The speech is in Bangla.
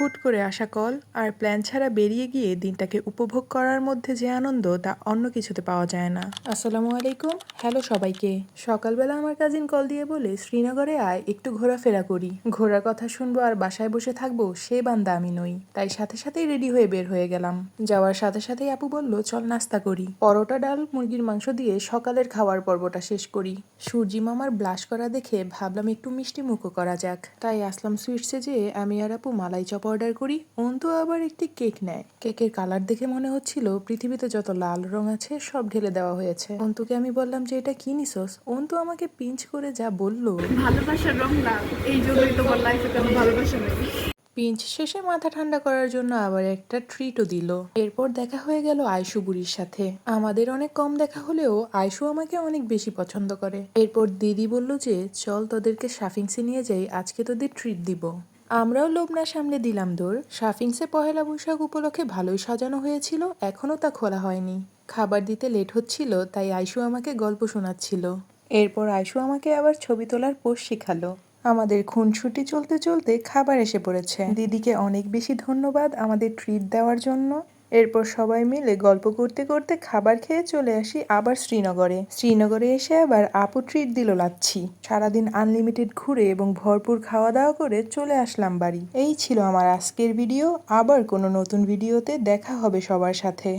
হুট করে আসা কল আর প্ল্যান ছাড়া বেরিয়ে গিয়ে দিনটাকে উপভোগ করার মধ্যে যে আনন্দ তা অন্য কিছুতে পাওয়া যায় না। আসসালামু আলাইকুম, হ্যালো সবাইকে। সকালবেলা আমার কাজিন কল দিয়ে বলে শ্রীনগরে আয়, একটু ঘোরাফেরা করি। ঘোরার কথা শুনবো আর বাসায় বসে থাকবো সে বান্দা আমি নই, তাই সাথে সাথেই রেডি হয়ে বের হয়ে গেলাম। যাওয়ার সাথে সাথেই আপু বলল চল নাস্তা করি। পরোটা, ডাল, মুরগির মাংস দিয়ে সকালের খাওয়ার পর্বটা শেষ করি। সূর্যি মামার ব্লাশ করা দেখে ভাবলাম একটু মিষ্টি মুখও করা যাক, তাই আসলাম সুইটসে যেয়ে আমি আর আপু মালাই চপ অর্ডার করি। অন্তু আবার একটি কেক নেয়। কেকের কালার দেখে মনে হচ্ছিল পৃথিবীতে যত লাল রং আছে সব ঢেলে দেওয়া হয়েছে। অন্তুকে আমি বললাম যে এটা কি নিছোস? অন্তু আমাকে পিঞ্চ করে যা বলল, ভালোবাসার রং লাল, এই জন্যই তোমার লাইফে কেন ভালোবাসা নেই। পিঞ্চ শেষে মাথা ঠান্ডা করার জন্য আবার একটা ট্রিটও দিল। এরপর দেখা হয়ে গেল আয়শু বুড়ির সাথে। আমাদের অনেক কম দেখা হলেও আয়শু আমাকে অনেক বেশি পছন্দ করে। এরপর দিদি বলল যে চল তোদেরকে শাফিংসে নিয়ে যাই, আজকে তোদের ট্রিট দিব। আমরাও লোভ না সামলে দিলাম দৌড়। শাফিংসে পহেলা বৈশাখ উপলক্ষে ভালোই সাজানো হয়েছিল, এখনও তা খোলা হয়নি। খাবার দিতে লেট হচ্ছিল, তাই আয়শু আমাকে গল্প শোনাচ্ছিল। এরপর আয়শু আমাকে আবার ছবি তোলার পোজ শিখালো। আমাদের খুনসুটি চলতে চলতে খাবার এসে পড়েছে। দিদিকে অনেক বেশি ধন্যবাদ আমাদের ট্রিট দেওয়ার জন্য। এরপর সবাই মিলে গল্প করতে করতে খাবার খেয়ে চলে আসি আবার শ্রীনগরে এসে আবার আপু ট্রিট দিল লাচ্ছি। সারাদিন আনলিমিটেড ঘুরে এবং ভরপুর খাওয়া দাওয়া করে চলে আসলাম বাড়ি। এই ছিল আমার আজকের ভিডিও। আবার কোনো নতুন ভিডিওতে দেখা হবে সবার সাথে।